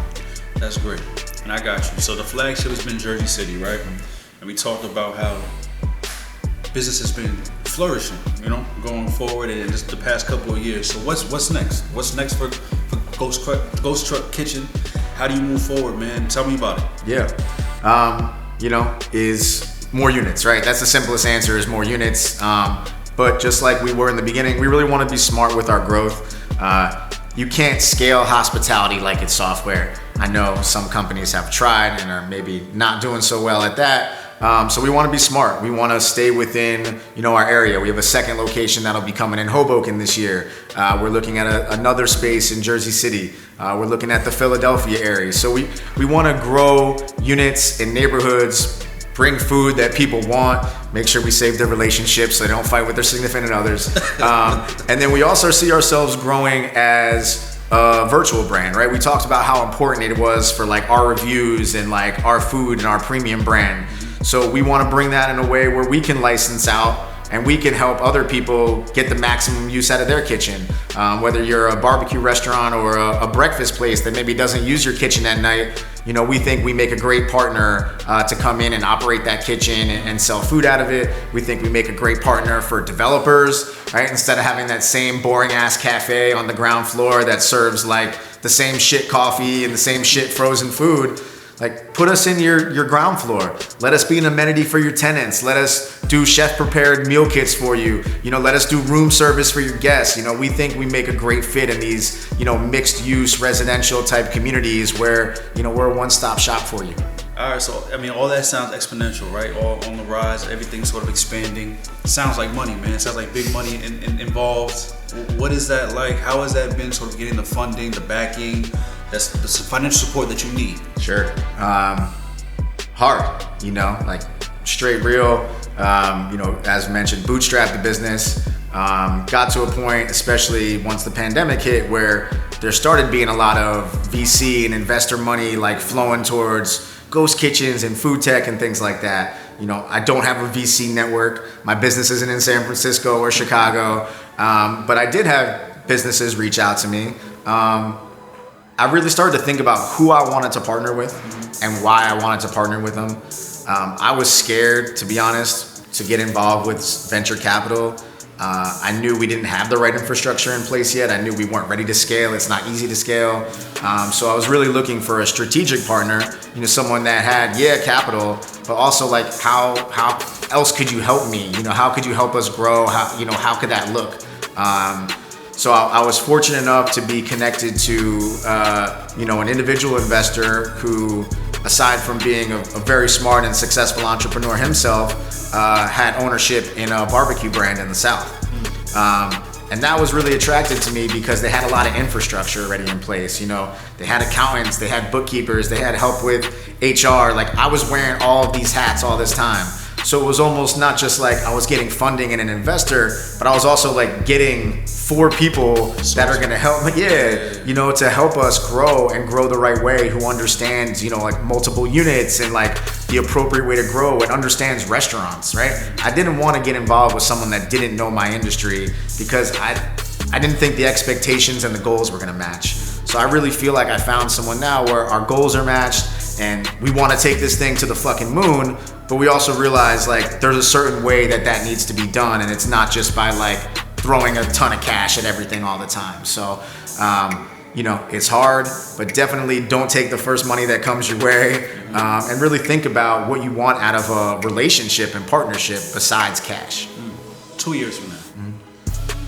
That's great. And I got you. So the flagship has been Jersey City, right? And we talked about how business has been flourishing, going forward in just the past couple of years. So what's next? What's next for Ghost Truck Kitchen? How do you move forward, man? Tell me about it. Yeah. Is more units, right? That's the simplest answer, is more units. But just like we were in the beginning, we really want to be smart with our growth. You can't scale hospitality like it's software. I know some companies have tried and are maybe not doing so well at that. So we want to be smart. We want to stay within, our area. We have a second location that'll be coming in Hoboken this year. We're looking at another space in Jersey City. We're looking at the Philadelphia area. So we want to grow units in neighborhoods, bring food that people want, make sure we save their relationships so they don't fight with their significant others. And then we also see ourselves growing as a virtual brand, right? We talked about how important it was for like our reviews and like our food and our premium brand. So we want to bring that in a way where we can license out and we can help other people get the maximum use out of their kitchen. Whether you're a barbecue restaurant or a breakfast place that maybe doesn't use your kitchen at night, we think we make a great partner to come in and operate that kitchen and sell food out of it. We think we make a great partner for developers, right? Instead of having that same boring ass cafe on the ground floor that serves like the same shit coffee and the same shit frozen food. Like, put us in your ground floor. Let us be an amenity for your tenants. Let us do chef prepared meal kits for you. Let us do room service for your guests. We think we make a great fit in these, mixed use residential type communities where, we're a one-stop shop for you. All right, so all that sounds exponential, right? All on the rise, everything's sort of expanding. Sounds like money, man. It sounds like big money involved. What is that like? How has that been, sort of getting the funding, the backing, that's the financial support that you need? Sure. Hard, like straight real. As mentioned, bootstrap the business. Got to a point, especially once the pandemic hit, where there started being a lot of VC and investor money like flowing towards ghost kitchens and food tech and things like that. I don't have a VC network. My business isn't in San Francisco or Chicago, but I did have businesses reach out to me. I really started to think about who I wanted to partner with and why I wanted to partner with them. I was scared, to be honest, to get involved with venture capital. I knew we didn't have the right infrastructure in place yet. I knew we weren't ready to scale. It's not easy to scale. So I was really looking for a strategic partner, someone that had, capital, but also like how else could you help me? How could you help us grow? How could that look? So I was fortunate enough to be connected to, an individual investor who, aside from being a very smart and successful entrepreneur himself, had ownership in a barbecue brand in the South. And that was really attractive to me because they had a lot of infrastructure already in place. They had accountants, they had bookkeepers, they had help with HR. Like, I was wearing all of these hats all this time. So it was almost not just like I was getting funding and an investor, but I was also like getting 4 people that are gonna help me, to help us grow and grow the right way, who understands, like multiple units and like the appropriate way to grow and understands restaurants, right? I didn't want to get involved with someone that didn't know my industry because I didn't think the expectations and the goals were gonna match. So I really feel like I found someone now where our goals are matched and we want to take this thing to the fucking moon, but we also realize like there's a certain way that needs to be done, and it's not just by like throwing a ton of cash at everything all the time. So it's hard, but definitely don't take the first money that comes your way, and really think about what you want out of a relationship and partnership besides cash. 2 years from now,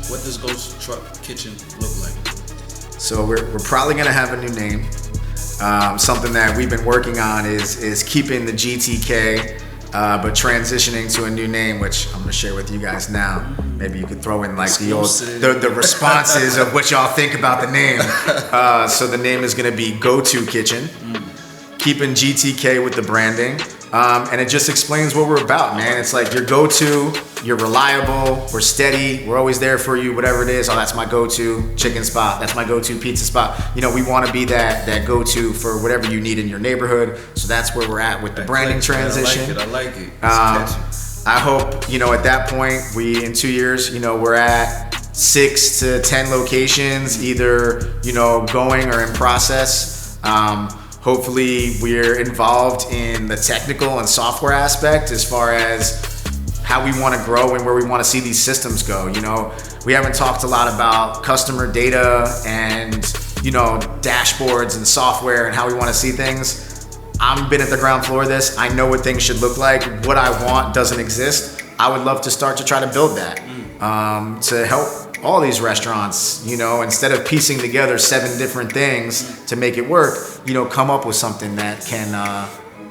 what does Ghost Truck Kitchen look like? So we're probably gonna have a new name. Something that we've been working on is keeping the GTK, but transitioning to a new name, which I'm gonna share with you guys now. Maybe you could throw in like the responses of what y'all think about the name. So the name is gonna be Go-To Kitchen, keeping GTK with the branding. And it just explains what we're about, man. It's like your go-to, you're reliable, we're steady, we're always there for you, whatever it is. Oh, that's my go-to chicken spot, that's my go-to pizza spot. You know, we want to be that go-to for whatever you need in your neighborhood. So that's where we're at with the branding transition. I like it. I hope, you know, at that point, in 2 years, you know, we're at 6 to 10 locations, either, you know, going or in process. Hopefully we're involved in the technical and software aspect as far as how we want to grow and where we want to see these systems go. You know, we haven't talked a lot about customer data and, you know, dashboards and software and how we want to see things. I've been at the ground floor of this. I know what things should look like. What I want doesn't exist. I would love to start to try to build that to help all these restaurants, you know, instead of piecing together 7 different things to make it work, you know, come up with something that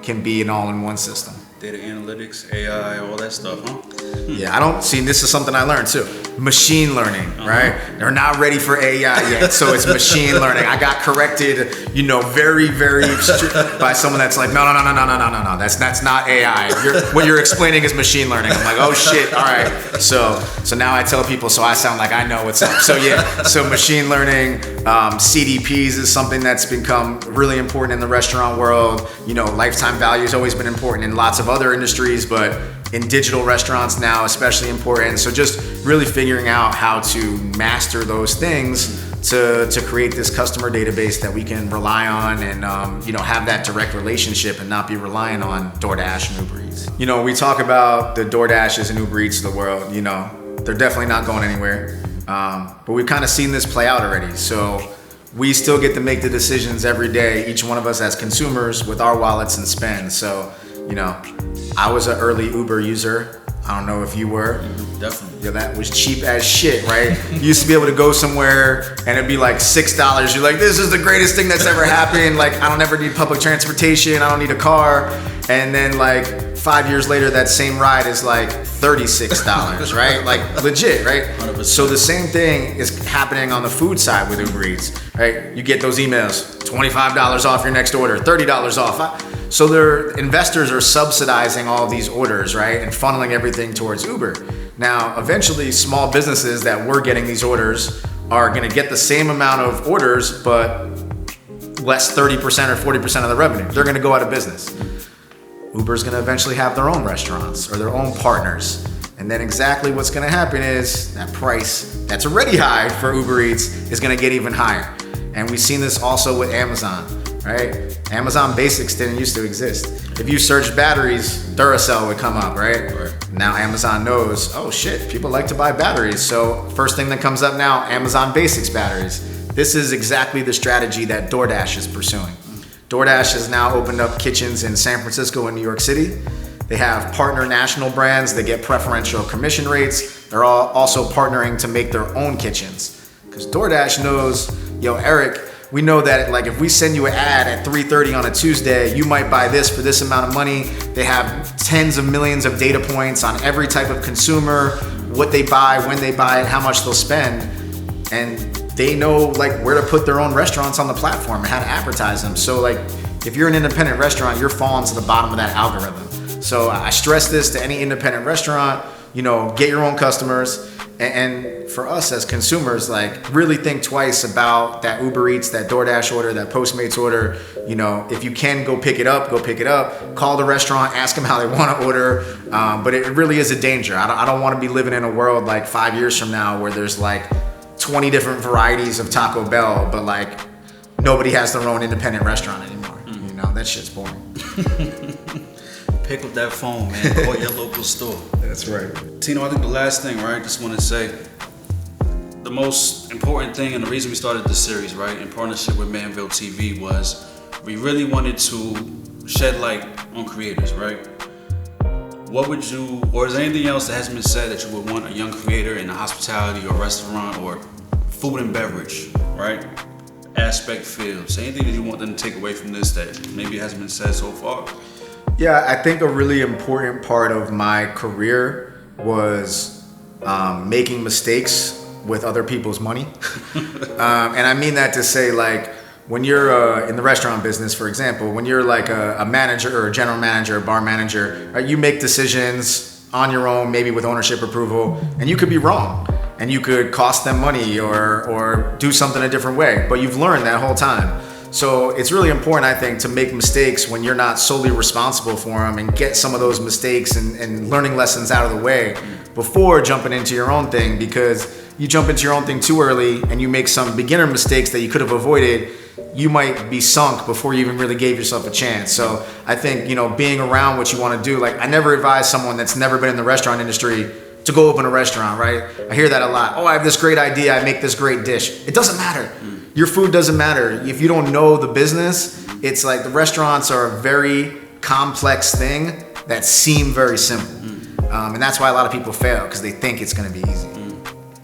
can be an all-in-one system. Data analytics, AI, all that stuff, huh? Yeah, this is something I learned too. Machine learning, right? They're not ready for AI yet, so it's machine learning. I got corrected, you know, very by someone that's like, no, that's not AI. What you're explaining is machine learning. I'm like, oh shit, all right. So now I tell people, so I sound like I know what's up. So yeah, so machine learning, CDPs is something that's become really important in the restaurant world. You know, lifetime value has always been important in lots of other industries, but in digital restaurants now, especially important. So just really figuring out how to master those things to create this customer database that we can rely on and you know, have that direct relationship and not be relying on DoorDash and Uber Eats. You know, we talk about the DoorDashes and Uber Eats of the world, you know, they're definitely not going anywhere. But we've kind of seen this play out already. So we still get to make the decisions every day, each one of us as consumers with our wallets and spend. So, you know, I was an early Uber user. I don't know if you were. Definitely. Yeah, that was cheap as shit, right? You used to be able to go somewhere and it'd be like $6. You're like, this is the greatest thing that's ever happened. Like, I don't ever need public transportation. I don't need a car. And then like 5 years later, that same ride is like $36, right? Like legit, right? 100%. So the same thing is happening on the food side with Uber Eats, right? You get those emails, $25 off your next order, $30 off. So their investors are subsidizing all these orders, right? And funneling everything towards Uber. Now, eventually small businesses that were getting these orders are gonna get the same amount of orders, but less 30% or 40% of the revenue. They're gonna go out of business. Uber's gonna eventually have their own restaurants or their own partners. And then exactly what's gonna happen is that price that's already high for Uber Eats is gonna get even higher. And we've seen this also with Amazon, right? Amazon Basics didn't used to exist. If you searched batteries, Duracell would come up, right? Now Amazon knows, oh shit, people like to buy batteries. So first thing that comes up now, Amazon Basics batteries. This is exactly the strategy that DoorDash is pursuing. DoorDash has now opened up kitchens in San Francisco and New York City. They have partner national brands that get preferential commission rates. They're all also partnering to make their own kitchens. Because DoorDash knows, yo, Eric, we know that like if we send you an ad at 3:30 on a Tuesday, you might buy this for this amount of money. They have tens of millions of data points on every type of consumer, what they buy, when they buy it, how much they'll spend. And they know like where to put their own restaurants on the platform and how to advertise them. So like if you're an independent restaurant, you're falling to the bottom of that algorithm. So I stress this to any independent restaurant, you know, get your own customers. And for us as consumers, like really think twice about that Uber Eats, that DoorDash order, that Postmates order. You know, if you can go pick it up, go pick it up. Call the restaurant, ask them how they want to order. But it really is a danger. I don't want to be living in a world like 5 years from now where there's like 20 different varieties of Taco Bell, but like nobody has their own independent restaurant anymore. You know, that shit's boring. Pick up that phone, man. Call your local store. That's right. Tino, I think the last thing, right? Just want to say the most important thing and the reason we started this series, right, in partnership with Manville TV was we really wanted to shed light on creators, right? What would you, or is there anything else that hasn't been said that you would want a young creator in the hospitality or restaurant or food and beverage, right? aspect feels? Anything that you want them to take away from this that maybe hasn't been said so far? Yeah, I think a really important part of my career was making mistakes with other people's money. And I mean that to say, like, when you're in the restaurant business, for example, when you're like a manager or a general manager, a bar manager, right, you make decisions on your own, maybe with ownership approval, and you could be wrong. And you could cost them money or do something a different way, but you've learned that whole time. So it's really important, I think, to make mistakes when you're not solely responsible for them and get some of those mistakes and learning lessons out of the way before jumping into your own thing, because you jump into your own thing too early and you make some beginner mistakes that you could have avoided, you might be sunk before you even really gave yourself a chance. So I think, being around what you want to do, like I never advise someone that's never been in the restaurant industry to go open a restaurant, right? I hear that a lot. Oh, I have this great idea, I make this great dish. It doesn't matter. Your food doesn't matter. If you don't know the business, it's like the restaurants are a very complex thing that seem very simple. And that's why a lot of people fail, because they think it's gonna be easy.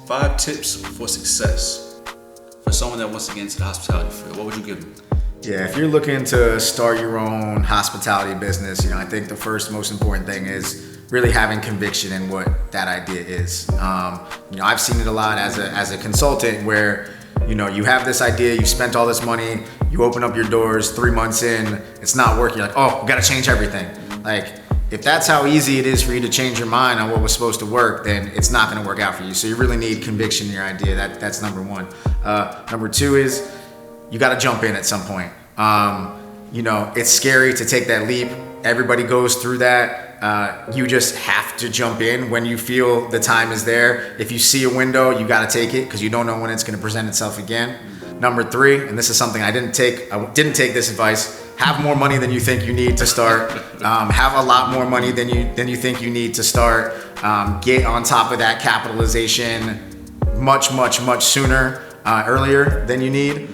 5 tips for success for someone that wants to get into the hospitality field. What would you give them? Yeah, if you're looking to start your own hospitality business, I think the first most important thing is really having conviction in what that idea is. I've seen it a lot as a consultant where you have this idea, you spent all this money, you open up your doors, 3 months in, it's not working. You're like, oh, we gotta change everything. Like, if that's how easy it is for you to change your mind on what was supposed to work, then it's not gonna work out for you. So you really need conviction in your idea. That's number one. Number two is you gotta jump in at some point. It's scary to take that leap. Everybody goes through that. You just have to jump in when you feel the time is there. If you see a window, you got to take it, because you don't know when it's going to present itself again. Number 3, and this is something I didn't take this advice. Have more money than you think you need to start. Have a lot more money than you think you need to start. Get on top of that capitalization much sooner, earlier than you need.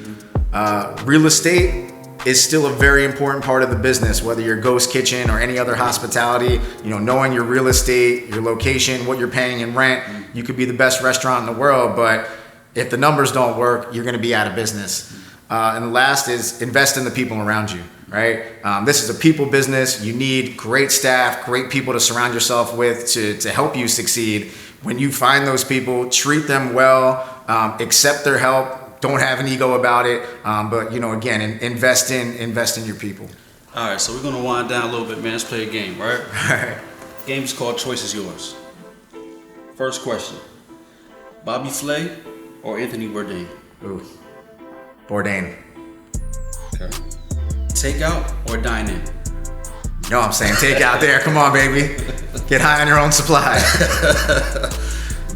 Real estate is still a very important part of the business, whether you're Ghost Kitchen or any other hospitality. Knowing your real estate, your location, what you're paying in rent. You could be the best restaurant in the world, but if the numbers don't work, you're gonna be out of business. And the last is invest in the people around you, right? This is a people business. You need great staff, great people to surround yourself with to help you succeed. When you find those people, treat them well, accept their help. Don't have an ego about it, but again, invest in your people. All right, so we're gonna wind down a little bit, man. Let's play a game, right? All right. Game is called Choice is Yours. First question: Bobby Flay or Anthony Bourdain? Ooh, Bourdain. Okay. Takeout or dine in? You know what I'm saying? Take out there. Come on, baby. Get high on your own supply.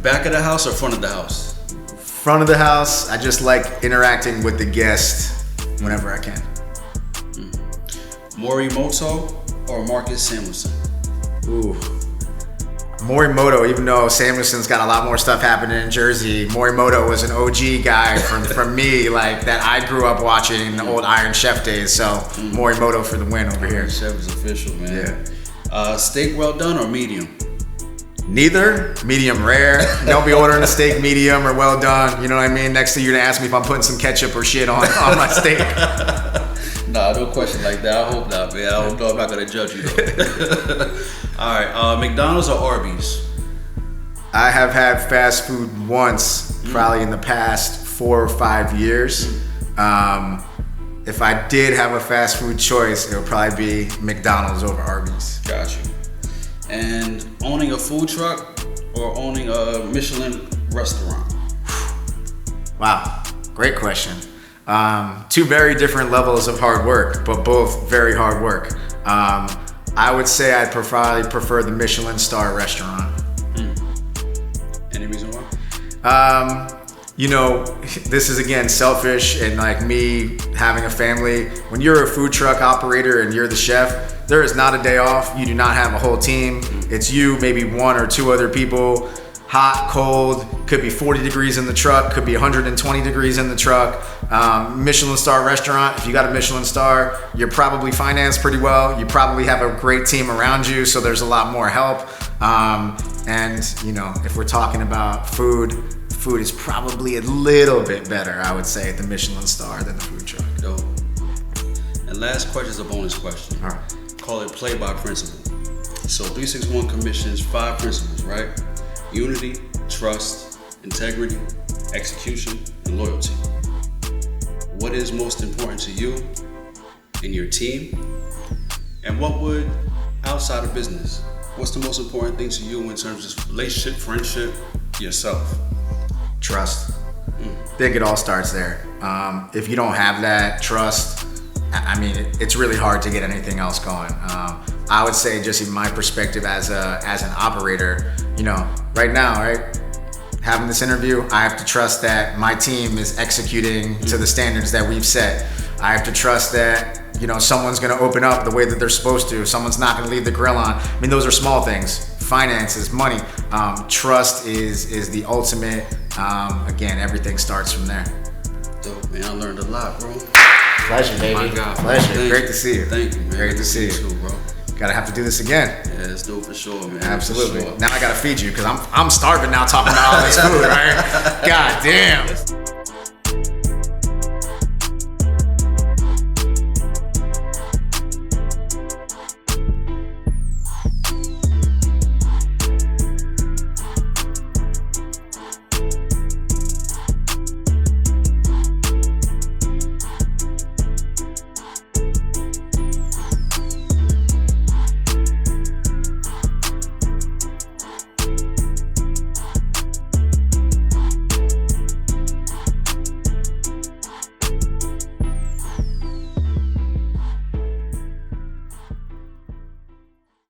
Back of the house or front of the house? Front of the house. I just like interacting with the guest whenever I can. Morimoto or Marcus Samuelson? Ooh. Morimoto, even though Samuelson's got a lot more stuff happening in Jersey, Morimoto was an OG guy from me, like that I grew up watching in the old Iron Chef days. So Morimoto for the win over here. Iron Chef is official, man. Yeah. Steak well done or medium? Neither. Medium rare. Don't be ordering a steak medium or well done. You know what I mean? Next thing you're gonna ask me if I'm putting some ketchup or shit on my steak. Nah, no question like that. I hope not, man. I hope I'm not gonna judge you though. All right, McDonald's or Arby's? I have had fast food once, probably in the past 4 or 5 years. If I did have a fast food choice, it would probably be McDonald's over Arby's. Got you. And owning a food truck or owning a Michelin restaurant? Wow, great question. 2 very different levels of hard work, but both very hard work. I would say I'd prefer the Michelin star restaurant. Any reason why? This is again selfish and like me having a family. When you're a food truck operator and you're the chef, there is not a day off. You do not have a whole team. It's you, maybe 1 or 2 other people. Hot, cold, could be 40 degrees in the truck, could be 120 degrees in the truck. Michelin star restaurant, if you got a Michelin star, you're probably financed pretty well. You probably have a great team around you, so there's a lot more help. And if we're talking about food food is probably a little bit better, I would say, at the Michelin star than the food truck. Dope. And last question is a bonus question. All right. Call it play by principle. So 361 commissions 5 principles, right? Unity, trust, integrity, execution, and loyalty. What is most important to you and your team? And what would, outside of business, what's the most important thing to you in terms of relationship, friendship, yourself? Trust. I think it all starts there. If you don't have that trust, I mean, it's really hard to get anything else going. I would say, just in my perspective as an operator, you know, right now, right, having this interview, I have to trust that my team is executing to the standards that we've set. I have to trust that, you know, someone's gonna open up the way that they're supposed to. Someone's not gonna leave the grill on. I mean, those are small things. Finances, money. Trust is the ultimate. Again, everything starts from there. Dope, man. I learned a lot, bro. Pleasure, baby. Oh my God, pleasure. Thank Great you. to see you. Thank you, man. Great to see you. Too, bro. Gotta have to do this again. Yeah, let's do it for sure, man. Absolutely. For sure. Now I gotta feed you because I'm starving now talking about all this food, right? God damn.